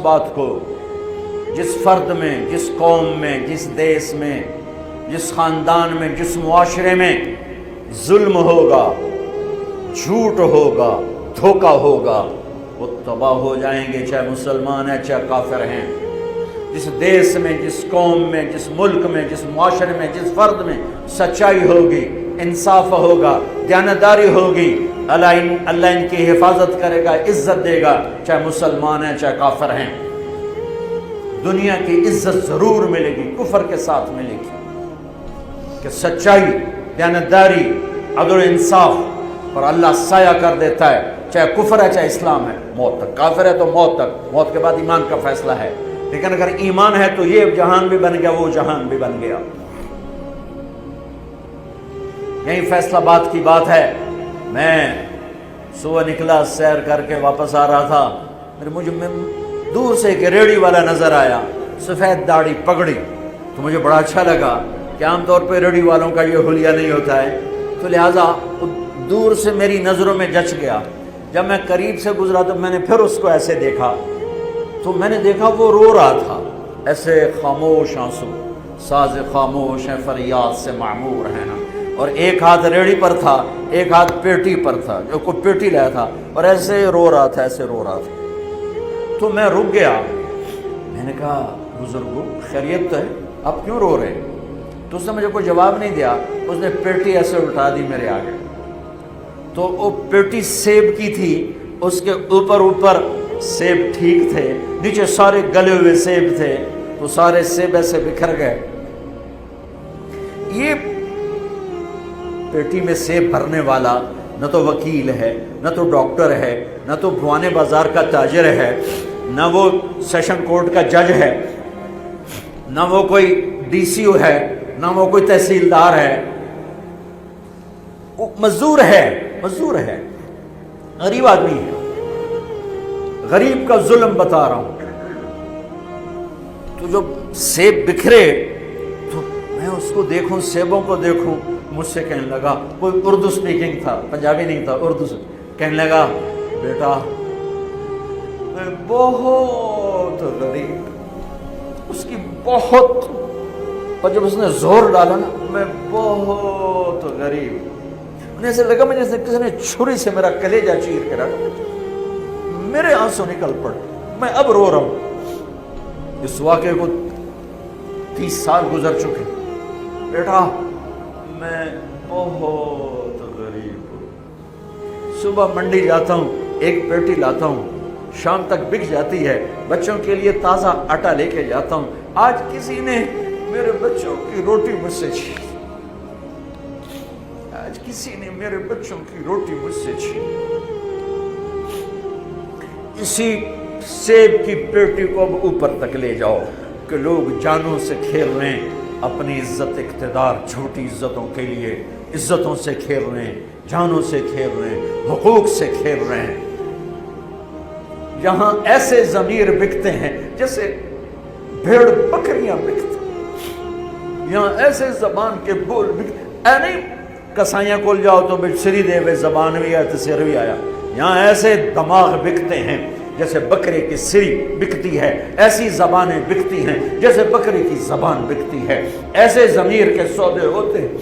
بات کو، جس فرد میں، جس قوم میں، جس دیس میں، جس خاندان میں، جس معاشرے میں ظلم ہوگا، جھوٹ ہوگا، دھوکہ ہوگا، وہ تباہ ہو جائیں گے، چاہے مسلمان ہیں چاہے کافر ہیں۔ جس دیس میں، جس قوم میں، جس ملک میں، جس معاشرے میں، جس فرد میں سچائی ہوگی، انصاف ہوگا، دیانتداری ہوگی، اللہ ان کی حفاظت کرے گا، عزت دے گا، چاہے مسلمان ہیں چاہے کافر ہیں۔ دنیا کی عزت ضرور ملے گی، کفر کے ساتھ ملے گی، کہ سچائی، دیانتداری، عدل و انصاف پر اللہ سایہ کر دیتا ہے، چاہے کفر ہے چاہے اسلام ہے، موت تک۔ کافر ہے تو موت تک، موت کے بعد ایمان کا فیصلہ ہے، لیکن اگر ایمان ہے تو یہ جہان بھی بن گیا، وہ جہان بھی بن گیا۔ یہی فیصلہ بات کی بات ہے۔ میں صبح نکلا، سیر کر کے واپس آ رہا تھا، مجھے دور سے ایک ریڑھی والا نظر آیا، سفید داڑھی، پگڑی، تو مجھے بڑا اچھا لگا کہ عام طور پہ ریڑھی والوں کا یہ حلیہ نہیں ہوتا ہے، تو لہٰذا دور سے میری نظروں میں جچ گیا۔ جب میں قریب سے گزرا تو میں نے پھر اس کو ایسے دیکھا، تو میں نے دیکھا وہ رو رہا تھا، ایسے خاموش آنسو، ساز خاموش ہے فریاد سے معمور ہے نا، اور ایک ہاتھ ریڑھی پر تھا، ایک ہاتھ پیٹی پر تھا، جو کوئی پیٹی لایا تھا، اور ایسے رو رہا تھا، ایسے رو رہا تھا۔ تو میں رک گیا، میں نے کہا بزرگو خیریت تو ہے، آپ کیوں رو رہے؟ تو اس نے مجھے کوئی جواب نہیں دیا، اس نے پیٹی ایسے اٹھا دی میرے آگے، تو وہ پیٹی سیب کی تھی، اس کے اوپر سیب ٹھیک تھے، نیچے سارے گلے ہوئے سیب تھے، تو سارے سیب ایسے بکھر گئے۔ یہ پیٹی میں سیب بھرنے والا نہ تو وکیل ہے، نہ تو ڈاکٹر ہے، نہ تو بھوانے بازار کا تاجر ہے، نہ وہ سیشن کورٹ کا جج ہے، نہ وہ کوئی ڈی سی او ہے، نہ وہ کوئی تحصیلدار ہے، وہ مزدور ہے، غریب آدمی ہے۔ غریب کا ظلم بتا رہا ہوں۔ تو جب سیب بکھرے تو میں اس کو دیکھوں، سیبوں کو دیکھوں، مجھ سے کہنے لگا، کوئی اردو سپیکنگ تھا، پنجابی نہیں تھا، اردو سے کہنے لگا، بیٹا میں بہت غریب، اس کی بہت، اور جب اس نے زور ڈالا نا، میں بہت غریب، انہیں ایسے لگا مجھے جیسے کسی نے چھری سے میرا کلیجہ چیر کے رکھا، میرے آنسو نکل پڑے، میں اب رو رہا ہوں۔ اس واقعے کو 30 سال گزر چکے۔ بیٹا میں بہت غریب ہوں، صبح منڈی جاتا ہوں، ایک پیٹی لاتا ہوں، شام تک بک جاتی ہے، بچوں کے لیے تازہ آٹا لے کے جاتا ہوں، آج کسی نے میرے بچوں کی روٹی مجھ سے چھین، آج کسی نے میرے بچوں کی روٹی مجھ سے چھین۔ اسی سیب کی پیٹی کو اب اوپر تک لے جاؤ کہ لوگ جانوں سے کھیل رہے ہیں، اپنی عزت، اقتدار، جھوٹی عزتوں کے لیے عزتوں سے کھیل رہے ہیں، جانوں سے کھیل رہے ہیں، حقوق سے کھیل رہے ہیں۔ یہاں ایسے ضمیر بکتے ہیں جیسے بھیڑ بکریاں بکتے ہیں، یہاں ایسے زبان کے بول بکتے، اے نہیں کسائیاں کول جاؤ تو سری دے وے زبان بھی آیا تو سر بھی آیا، یہاں ایسے دماغ بکتے ہیں جیسے بکرے کی سری بکتی ہے، ایسی زبانیں بکتی ہیں جیسے بکرے کی زبان بکتی ہے، ایسے ضمیر کے سودے ہوتے ہیں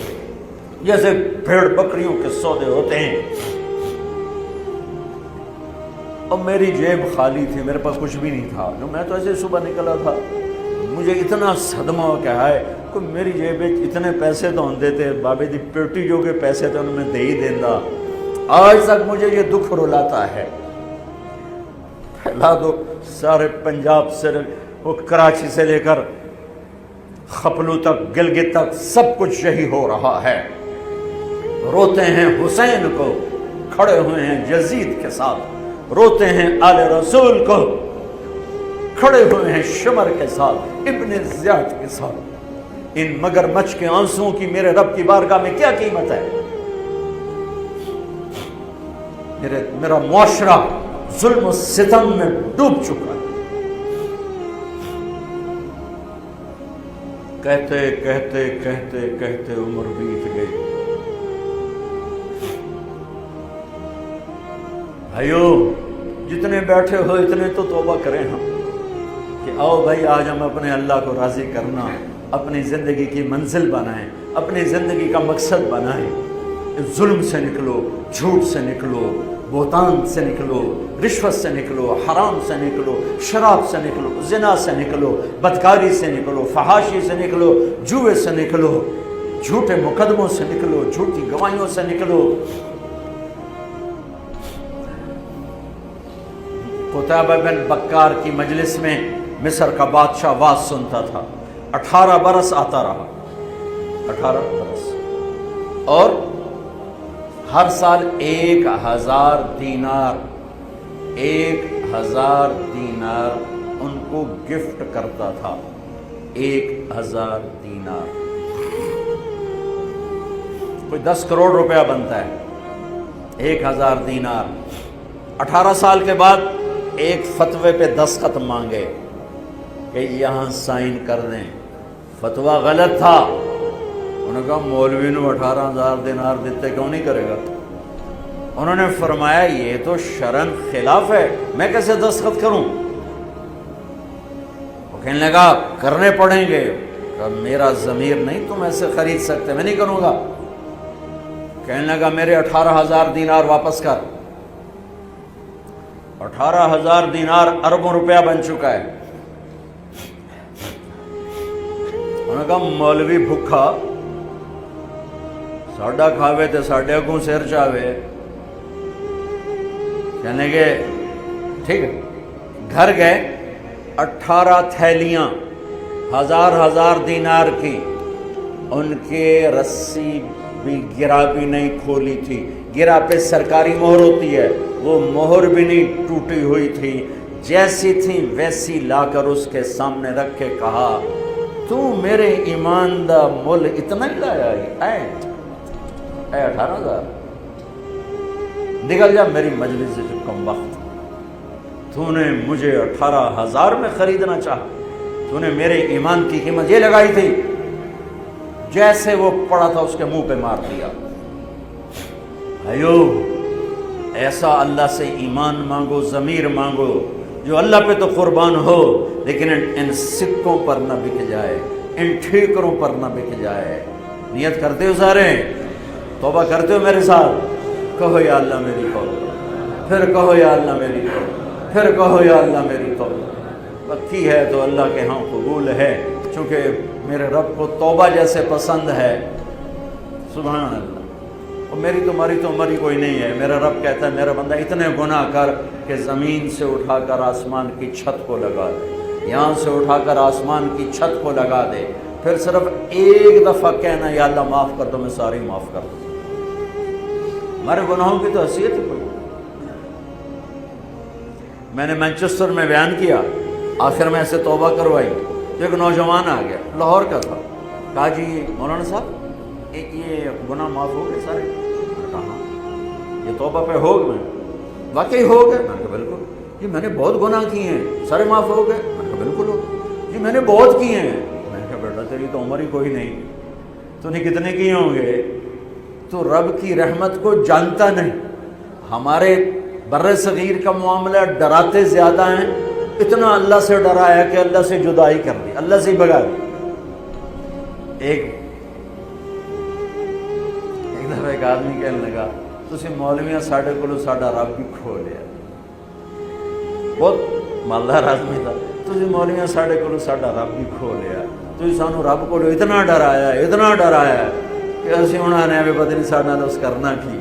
جیسے بھیڑ بکریوں کے سودے ہوتے ہیں۔ اور میری جیب خالی تھی، میرے پاس کچھ بھی نہیں تھا، میں تو ایسے صبح نکلا تھا، مجھے اتنا صدمہ ہو کہ ہائے کوئی میری جیب اتنے پیسے تو ہم دیتے، بابے دی پیٹی جو کے پیسے تھے انہوں میں دے ہی دینا۔ آج تک مجھے یہ دکھ رلاتا ہے۔ پھیلا دو سارے پنجاب سے، وہ کراچی سے لے کر خپلو تک، گلگت تک، سب کچھ یہی ہو رہا ہے۔ روتے ہیں حسین کو، کھڑے ہوئے ہیں یزید کے ساتھ، روتے ہیں آل رسول کو، کھڑے ہوئے ہیں شمر کے ساتھ، ابن زیاد کے ساتھ۔ ان مگرمچھ کے آنسوؤں کی میرے رب کی بارگاہ میں کیا قیمت ہے؟ میرا معاشرہ ظلم و ستم میں ڈوب چکا ہے۔ کہتے کہتے کہتے کہتے عمر بیت گئی۔ بھائیو جتنے بیٹھے ہو اتنے تو توبہ کریں ہم۔ کہ آؤ بھائی آج ہم اپنے اللہ کو راضی کرنا اپنی زندگی کی منزل بنائیں، اپنی زندگی کا مقصد بنائیں۔ ظلم سے نکلو، جھوٹ سے نکلو، بہتان سے نکلو، رشوت سے نکلو، حرام سے نکلو، شراب سے نکلو، زنا سے نکلو، بدکاری سے نکلو، فحاشی سے نکلو، جوئے سے نکلو، جھوٹے مقدموں سے نکلو، جھوٹی گواہیوں سے نکلو۔ قتیبہ بن بکار کی مجلس میں مصر کا بادشاہ واز سنتا تھا، 18 برس آتا رہا، 18 برس، اور ہر سال 1000 دینار 1000 دینار ان کو گفٹ کرتا تھا، 1000 دینار، کوئی 10 کروڑ روپیہ بنتا ہے 1000 دینار۔ 18 سال کے بعد ایک فتوے پہ دستخط مانگے کہ یہاں سائن کر دیں، فتویٰ غلط تھا۔ انہوں نے کہا مولوی نے 18,000 دینار دیتے کیوں نہیں کرے گا؟ انہوں نے فرمایا یہ تو شرعاً خلاف ہے، میں کیسے دستخط کروں؟ وہ کہنے لگا کرنے پڑیں گے۔ کہا میرا ضمیر نہیں تم ایسے خرید سکتے، میں نہیں کروں گا۔ کہنے لگا میرے 18,000 دینار واپس کر۔ 18,000 دینار اربوں روپیہ بن چکا ہے۔ انہوں نے کہا مولوی بھکھا ساڈا کھاوے تے ساڈے اگوں سر چاوے۔ کہنے کے ٹھیک ہے، گھر گئے، 18 تھیلیاں 1000 دینار کی، ان کے رسی بھی گرا بھی نہیں کھولی تھی، گرا پہ سرکاری مہر ہوتی ہے، وہ مہر بھی نہیں ٹوٹی ہوئی تھی، جیسی تھی ویسی لا کر اس کے سامنے رکھ کے کہا تو میرے ایمان دا مول اتنا ہی لایا اے 18,000، نکل جا میری مجلس سے، کم وقت تو نے مجھے 18,000 میں خریدنا چاہا، تو نے میرے ایمان کی قیمت یہ لگائی تھی۔ جیسے وہ پڑا تھا اس کے منہ پہ مار دیا۔ ایو ایسا اللہ سے ایمان مانگو، ضمیر مانگو جو اللہ پہ تو قربان ہو، لیکن ان سکوں پر نہ بک جائے، ان ٹھیکروں پر نہ بک جائے۔ نیت کرتے ہو سارے؟ توبہ کرتے ہو میرے ساتھ؟ کہو یا اللہ میری توبہ، پھر کہو یا اللہ میری توبہ، پھر کہو یا اللہ میری توبہ۔ پکی ہے تو اللہ کے ہاں قبول ہے، چونکہ میرے رب کو توبہ جیسے پسند ہے۔ سبحان اللہ۔ اور میری تمہاری تو عمر ہی کوئی نہیں ہے۔ میرا رب کہتا ہے میرا بندہ اتنے گناہ کر کہ زمین سے اٹھا کر آسمان کی چھت کو لگا دے، یہاں سے اٹھا کر آسمان کی چھت کو لگا دے، پھر صرف ایک دفعہ کہنا یا اللہ معاف کر دو، میں ساری معاف کر دوں۔ ہمارے گناہوں کی تو حیثیت ہی کوئی۔ میں نے مانچسٹر میں بیان کیا، آخر میں ایسے توبہ کروائی تو ایک نوجوان آ گیا، لاہور کا تھا، کہا جی مولانا صاحب یہ گناہ معاف ہو گئے سارے؟ میں نے کہا ہاں۔ یہ توبہ پہ ہو گئے؟ واقعی ہو گئے؟ میں نے کہا بالکل۔ جی میں نے بہت گناہ کیے ہیں، سارے معاف ہو گئے؟ میں نے کہا بالکل ہو گئے۔ جی میں نے بہت کیے ہیں۔ میں نے کہا بیٹا تیری تو عمر ہی کوئی نہیں، تو نے کتنے کیے ہوں گے؟ تو رب کی رحمت کو جانتا نہیں۔ ہمارے بر صغیر کا معاملہ ڈراتے زیادہ ہیں، اتنا اللہ سے ڈرایا کہ اللہ سے جدائی کر دی، اللہ سے بگا دی۔ ایک دفعہ ایک آدمی کہنے لگا تسی مولویاں ساڈے کولوں ساڈا رب بھی کھو لیا۔ بہت مالدار آدمی تھا۔ تسی مولویاں ساڈے کولوں ساڈا رب بھی کھو لیا، تسی سانو رب کولوں اتنا ڈرایا کہ اسی ہن آنے بھی پتہ نہیں ساڈے نال اس کرنا کی۔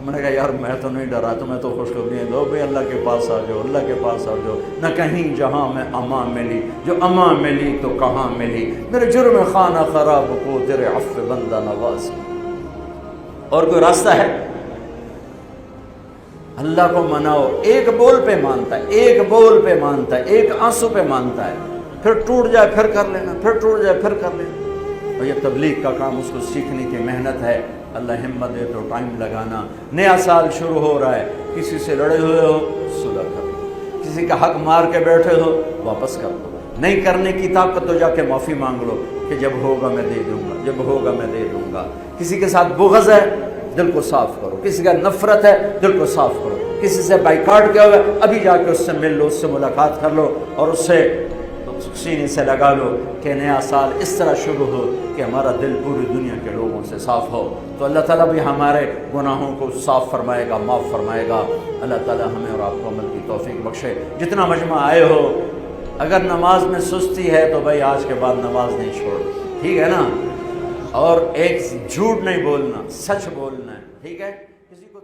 میں نے کہا یار میں تو نہیں ڈرا، تمہیں تو خوشخبریاں دو بھائی اللہ کے پاس آ جاؤ، اللہ کے پاس آ جاؤ۔ نہ کہیں جہاں میں امان ملی، جو امان ملی تو کہاں ملی، میرے جرم خانہ خراب کو تیرے عفو بندہ نواز۔ اور کوئی راستہ ہے؟ اللہ کو مناؤ، ایک بول پہ مانتا ہے، ایک بول پہ مانتا ہے، ایک آنسو پہ مانتا ہے، پھر ٹوٹ جائے پھر کر لینا، پھر ٹوٹ جائے پھر کر لینا۔ اور یہ تبلیغ کا کام، اس کو سیکھنے کی محنت ہے۔ اللہ ہمت دے تو ٹائم لگانا۔ نیا سال شروع ہو رہا ہے، کسی سے لڑے ہوئے ہو صلح کرو، کسی کا حق مار کے بیٹھے ہو واپس کر دو، نہیں کرنے کی طاقت تو جا کے معافی مانگ لو کہ جب ہوگا میں دے دوں گا، جب ہوگا میں دے دوں گا۔ کسی کے ساتھ بغض ہے دل کو صاف کرو، کسی کا نفرت ہے دل کو صاف کرو۔ کسی سے بائیکاٹ کیا ہوا ہے ابھی جا کے اس سے مل لو، اس سے ملاقات کر لو اور اس سے سینے سے لگا لو کہ نیا سال اس طرح شروع ہو کہ ہمارا دل پوری دنیا کے لوگوں سے صاف ہو۔ تو اللہ تعالیٰ بھی ہمارے گناہوں کو صاف فرمائے گا، معاف فرمائے گا۔ اللہ تعالیٰ ہمیں اور آپ کو عمل کی توفیق بخشے۔ جتنا مجمع آئے ہو، اگر نماز میں سستی ہے تو بھائی آج کے بعد نماز نہیں چھوڑ، ٹھیک ہے نا؟ اور ایک جھوٹ نہیں بولنا، سچ بولنا ہے، ٹھیک ہے؟ کسی کو